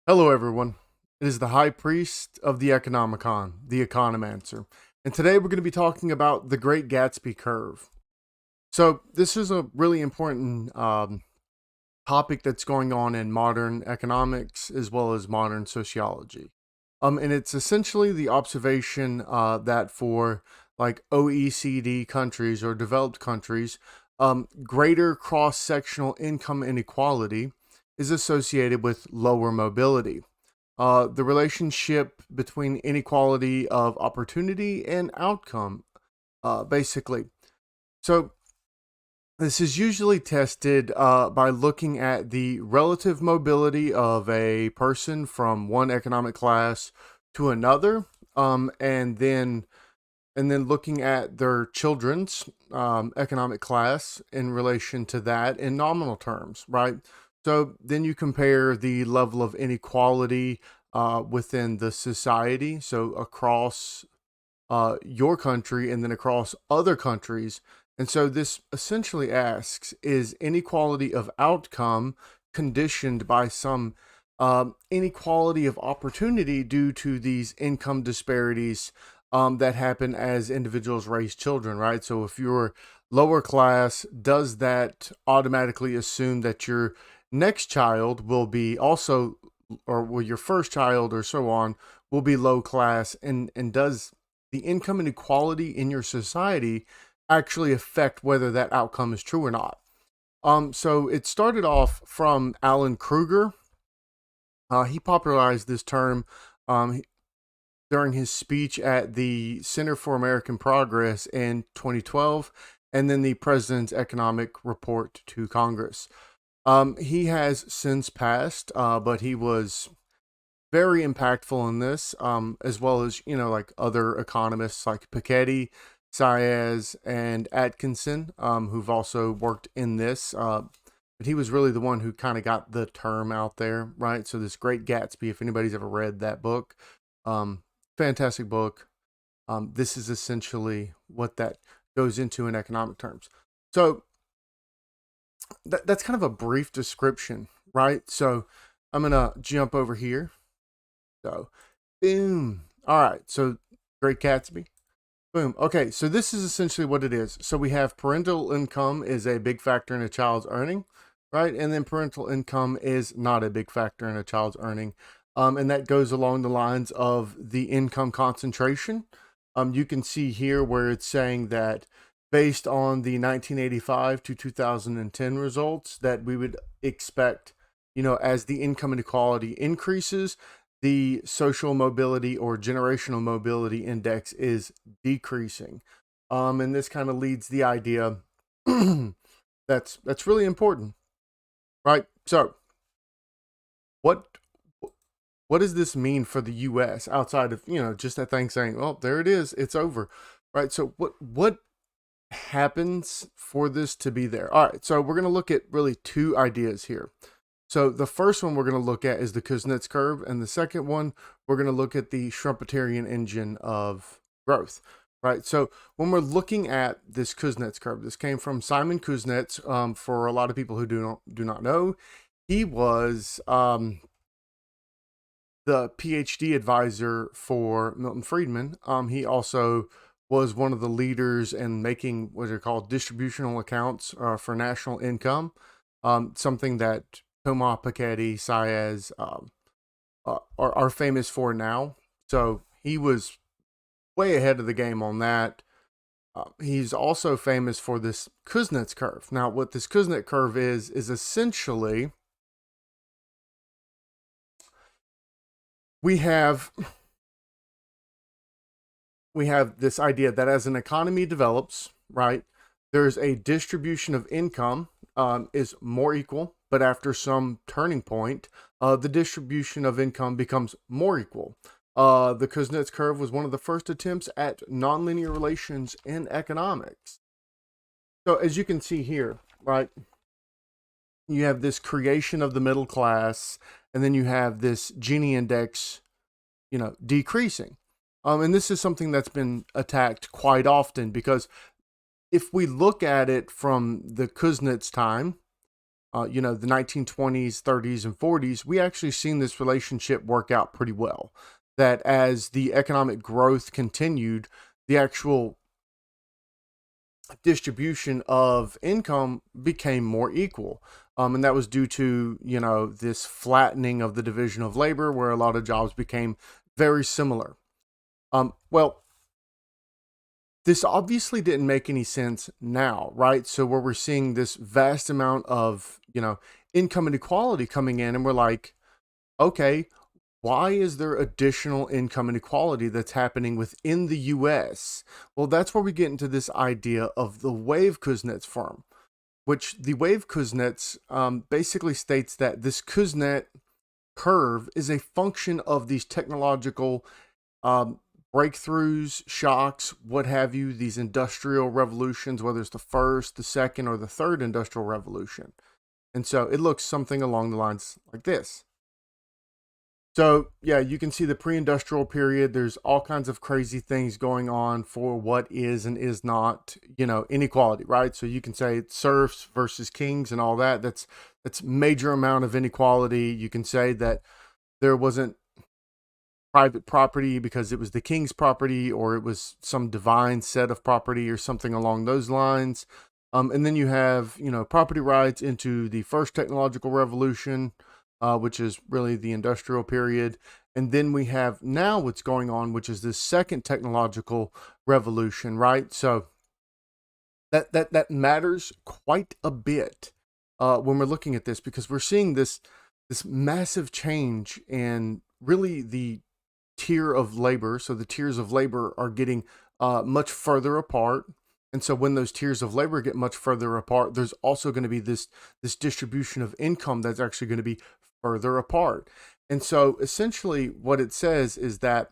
Hello, everyone. It is the High Priest of the Economicon, the Economancer, and today we're going to be talking about the Great Gatsby Curve. So, this is a really important topic that's going on in modern economics as well as modern sociology. And it's essentially the observation that for like OECD countries or developed countries, greater cross sectional income inequality is associated with lower mobility. The relationship between inequality of opportunity and outcome, basically. So, this is usually tested by looking at the relative mobility of a person from one economic class to another, and then looking at their children's economic class in relation to that in nominal terms, right? So then you compare the level of inequality within the society, so across your country and then across other countries. And so this essentially asks, is inequality of outcome conditioned by some inequality of opportunity due to these income disparities that happen as individuals raise children, right? So if you're lower class, does that automatically assume that your next child will be also, or will your first child or so on, will be low class? And does the income inequality in your society actually affect whether that outcome is true or not? So it started off from Alan Kruger. He popularized this term during his speech at the Center for American Progress in 2012, and then the President's Economic Report to Congress. He has since passed, but he was very impactful in this, as well as, like other economists like Piketty, Saez, and Atkinson, who've also worked in this. But he was really the one who kind of got the term out there, right? So this Great Gatsby, if anybody's ever read that book, um, fantastic book. This is essentially what that goes into in economic terms. So that's kind of a brief description, right? So I'm gonna jump over here. So, boom. All right. So, Great Gatsby. Boom. Okay. So, this is essentially what it is. So, we have parental income is a big factor in a child's earning, right? And then parental income is not a big factor in a child's earning. And that goes along the lines of the income concentration. You can see here where it's saying that based on the 1985 to 2010 results, that we would expect, as the income inequality increases, the social mobility or generational mobility index is decreasing. And this kind of leads the idea that's really important, right? So, what what does this mean for the U.S. outside of just that thing saying, "Oh, there it is, it's over," right? So, what happens for this to be there? All right, so we're gonna look at really two ideas here. So the first one we're going to look at is the Kuznets Curve, and the second one we're going to look at the Schumpeterian engine of growth. Right. So when we're looking at this Kuznets curve, this came from Simon Kuznets. For a lot of people who do not know, he was the PhD advisor for Milton Friedman. He also was one of the leaders in making what are called distributional accounts for national income, something that Tome, Piketty, Saez are famous for now. So he was way ahead of the game on that. He's also famous for this Kuznets curve. Now, what this Kuznets curve is essentially we have this idea that as an economy develops, right, there's a distribution of income is more equal, but after some turning point, the distribution of income becomes more equal. The Kuznets curve was one of the first attempts at nonlinear relations in economics. So as you can see here, right, you have this creation of the middle class, and then you have this Gini index, decreasing. And this is something that's been attacked quite often because if we look at it from the Kuznets time, the 1920s, 30s, and 40s, we actually seen this relationship work out pretty well. That as the economic growth continued, the actual distribution of income became more equal. And that was due to, this flattening of the division of labor where a lot of jobs became very similar. Well, this obviously didn't make any sense now, right? So where we're seeing this vast amount of, income inequality coming in, and we're like, okay, why is there additional income inequality that's happening within the US? Well, that's where we get into this idea of the wave Kuznets firm, which the wave Kuznets basically states that this Kuznets curve is a function of these technological um, breakthroughs, shocks, what have you, these industrial revolutions, whether it's the first, the second, or the third industrial revolution. And so it looks something along the lines like this. So, yeah, you can see the pre-industrial period. There's all kinds of crazy things going on for what is and is not, inequality, right? So you can say serfs versus kings and all that. That's major amount of inequality. You can say that there wasn't private property because it was the king's property, or it was some divine set of property or something along those lines. And then you have, property rights into the first technological revolution, which is really the industrial period. And then we have now what's going on, which is this second technological revolution, right? So that matters quite a bit when we're looking at this, because we're seeing this massive change in really the tier of labor. So the tiers of labor are getting much further apart. And so when those tiers of labor get much further apart, there's also going to be this distribution of income that's actually going to be further apart. And so essentially what it says is that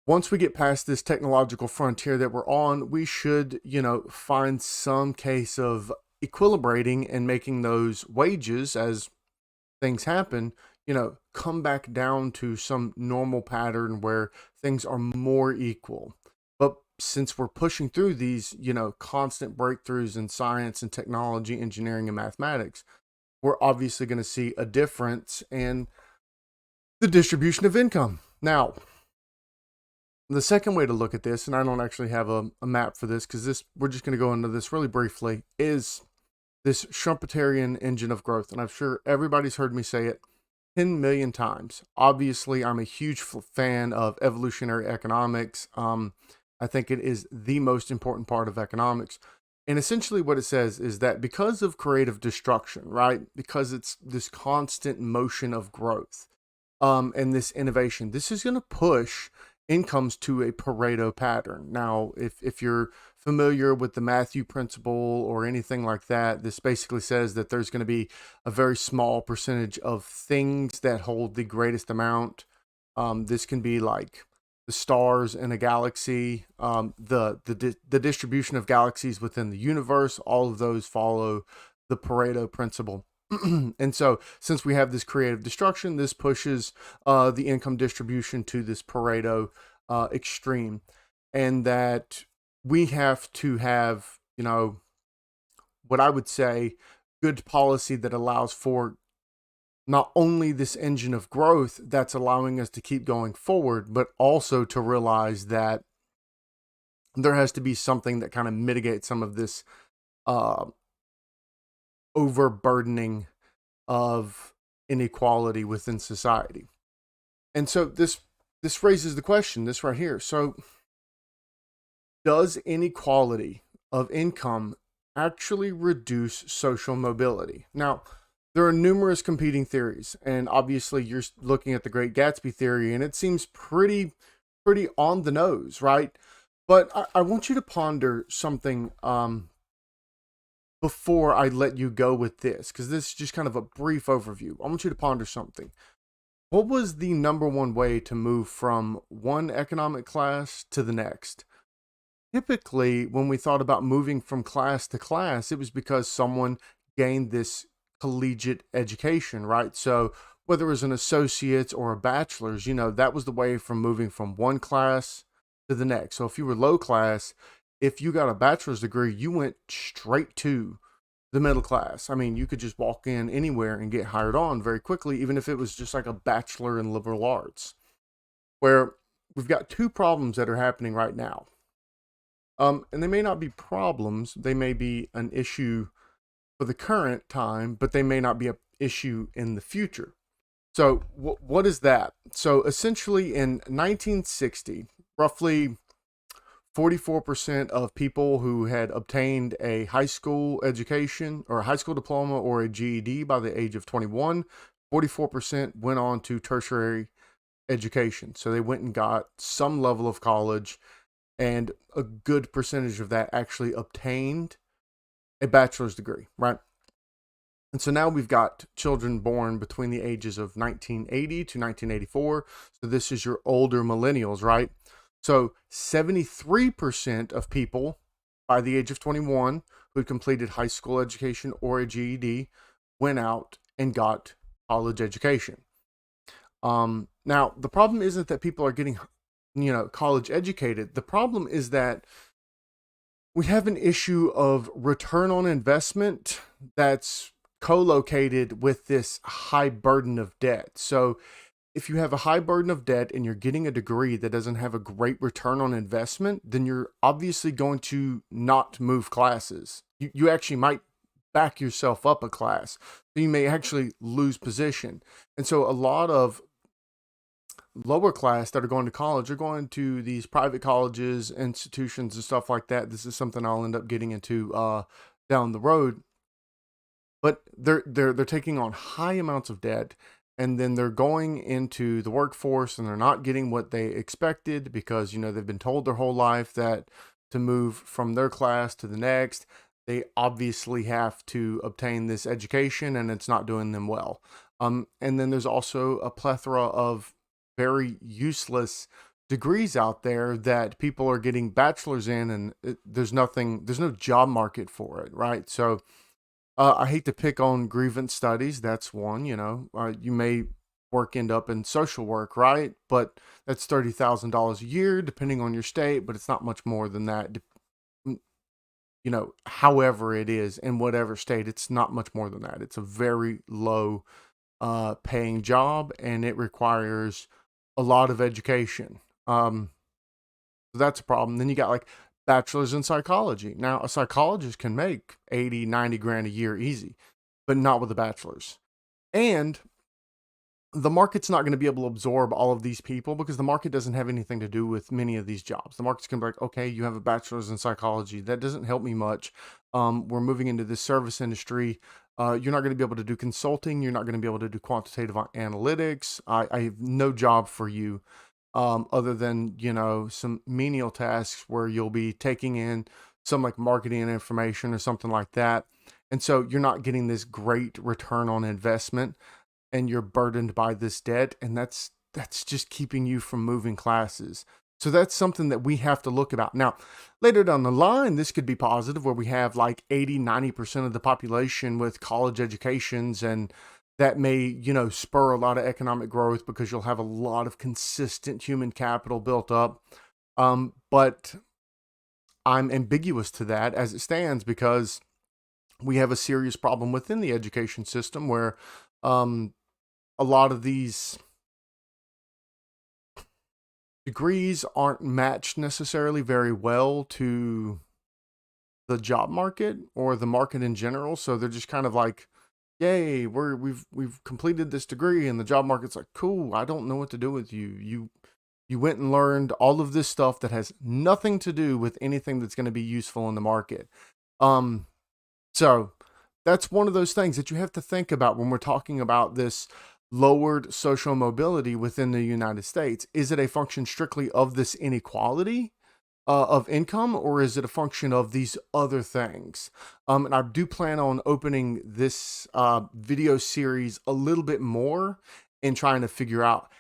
once we get past this technological frontier that we're on, we should, find some case of equilibrating and making those wages, as things happen, come back down to some normal pattern where things are more equal. But since we're pushing through these, constant breakthroughs in science and technology, engineering, and mathematics, we're obviously going to see a difference in the distribution of income. Now, the second way to look at this, and I don't actually have a map for this because we're just going to go into this really briefly, is this Schumpeterian engine of growth. And I'm sure everybody's heard me say it 10 million times. Obviously, I'm a huge fan of evolutionary economics. I think it is the most important part of economics. And essentially what it says is that because of creative destruction, right? Because it's this constant motion of growth and this innovation, this is going to push incomes to a Pareto pattern. Now, if you're familiar with the Matthew principle or anything like that, this basically says that there's going to be a very small percentage of things that hold the greatest amount. This can be like the stars in a galaxy, the distribution of galaxies within the universe. All of those follow the Pareto principle. And so since we have this creative destruction, this pushes the income distribution to this Pareto extreme, and that we have to have, what I would say, good policy that allows for not only this engine of growth that's allowing us to keep going forward, but also to realize that there has to be something that kind of mitigates some of this overburdening of inequality within society. And so this raises the question, this right here. So does inequality of income actually reduce social mobility? Now, there are numerous competing theories, and obviously you're looking at the Great Gatsby theory, and it seems pretty on the nose, right? But I want you to ponder something before I let you go with this, because this is just kind of a brief overview. I want you to ponder something. What was the number one way to move from one economic class to the next? Typically, when we thought about moving from class to class, it was because someone gained this collegiate education, right? So whether it was an associate's or a bachelor's, that was the way from moving from one class to the next. So if you were low class, if you got a bachelor's degree, you went straight to the middle class. I mean, you could just walk in anywhere and get hired on very quickly, even if it was just like a bachelor in liberal arts, where we've got two problems that are happening right now. And they may not be problems, they may be an issue for the current time, but they may not be an issue in the future. So, what is that? So, essentially, in 1960, roughly 44% of people who had obtained a high school education or a high school diploma or a GED by the age of 21, 44% went on to tertiary education. So, they went and got some level of college, and a good percentage of that actually obtained a bachelor's degree, right? And so now we've got children born between the ages of 1980 to 1984. So this is your older millennials, right? So 73% of people by the age of 21 who had completed high school education or a GED went out and got college education. Now, the problem isn't that people are getting, college educated. The problem is that we have an issue of return on investment that's co-located with this high burden of debt. So if you have a high burden of debt and you're getting a degree that doesn't have a great return on investment, then you're obviously going to not move classes. You actually might back yourself up a class. So you may actually lose position. And so a lot of lower class that are going to college are going to these private colleges, institutions, and stuff like that. This is something I'll end up getting into down the road. But they're taking on high amounts of debt, and then they're going into the workforce and they're not getting what they expected because they've been told their whole life that to move from their class to the next, they obviously have to obtain this education, and it's not doing them well. And then there's also a plethora of very useless degrees out there that people are getting bachelors in, and there's no job market for it, right? So I hate to pick on grievance studies. That's one. You may end up in social work, right? But that's $30,000 a year, depending on your state. But it's not much more than that. However it is in whatever state, it's not much more than that. It's a very low paying job, and it requires a lot of education. So that's a problem. Then you got like bachelor's in psychology. Now, a psychologist can make 80, 90 grand a year easy, but not with a bachelor's. And the market's not going to be able to absorb all of these people because the market doesn't have anything to do with many of these jobs. The market's going to be like, okay, you have a bachelor's in psychology. That doesn't help me much. We're moving into this service industry. You're not going to be able to do consulting. You're not going to be able to do quantitative analytics. I have no job for you other than, some menial tasks where you'll be taking in some like marketing and information or something like that. And so you're not getting this great return on investment, and you're burdened by this debt, and that's just keeping you from moving classes. So that's something that we have to look about. Now, later down the line, this could be positive where we have like 80, 90% of the population with college educations, and that may, spur a lot of economic growth because you'll have a lot of consistent human capital built up. But I'm ambiguous to that as it stands because we have a serious problem within the education system where a lot of these degrees aren't matched necessarily very well to the job market or the market in general. So they're just kind of like, yay, we've completed this degree, and the job market's like, cool, I don't know what to do with you. You went and learned all of this stuff that has nothing to do with anything that's going to be useful in the market. So that's one of those things that you have to think about when we're talking about this lowered social mobility within the United States. Is it a function strictly of this inequality of income, or is it a function of these other things? And I do plan on opening this video series a little bit more and trying to figure out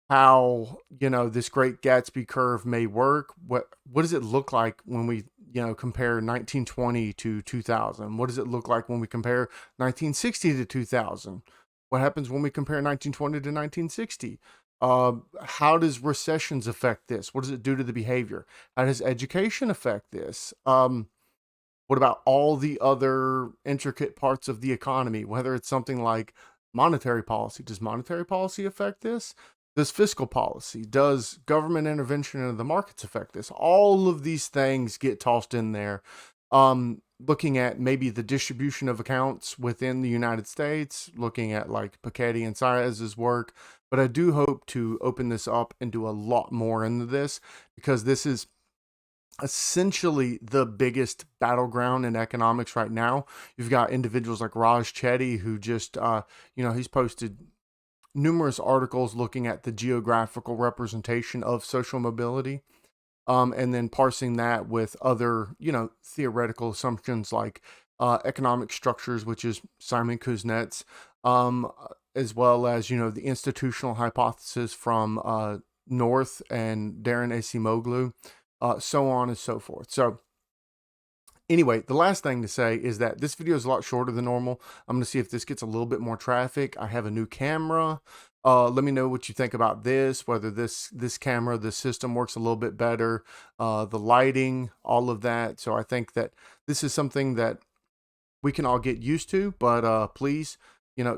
how this Great Gatsby curve may work. What does it look like when we compare 1920 to 2000? What does it look like when we compare 1960 to 2000? What happens when we compare 1920 to 1960? How does recessions affect this? What does it do to the behavior? How does education affect this? What about all the other intricate parts of the economy, whether it's something like monetary policy? Does monetary policy affect this? Does fiscal policy, does government intervention into the markets affect this? All of these things get tossed in there. Looking at maybe the distribution of accounts within the United States, looking at like Piketty and Saez's work. But I do hope to open this up and do a lot more into this, because this is essentially the biggest battleground in economics right now. You've got individuals like Raj Chetty, who just, he's posted numerous articles looking at the geographical representation of social mobility, and then parsing that with other, theoretical assumptions like economic structures, which is Simon Kuznets, um, as well as, the institutional hypothesis from North and Darren Acemoglu, so on and so forth. So anyway, the last thing to say is that this video is a lot shorter than normal. I'm going to see if this gets a little bit more traffic. I have a new camera. Let me know what you think about this, whether this camera, this system works a little bit better, the lighting, all of that. So I think that this is something that we can all get used to, but please,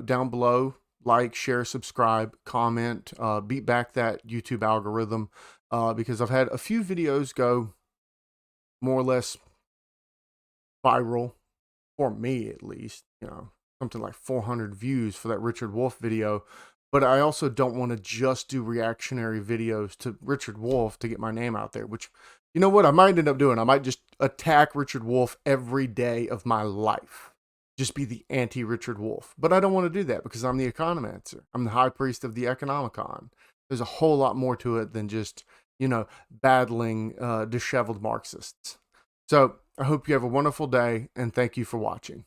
down below, like, share, subscribe, comment, beat back that YouTube algorithm, because I've had a few videos go more or less viral, for me at least, something like 400 views for that Richard Wolff video. But I also don't want to just do reactionary videos to Richard Wolff to get my name out there, which, you know what, I might end up doing. I might just attack Richard Wolff every day of my life. Just be the anti-Richard Wolff. But I don't want to do that, because I'm the Economancer. I'm the high priest of the Economicon. There's a whole lot more to it than just, battling disheveled Marxists. So I hope you have a wonderful day, and thank you for watching.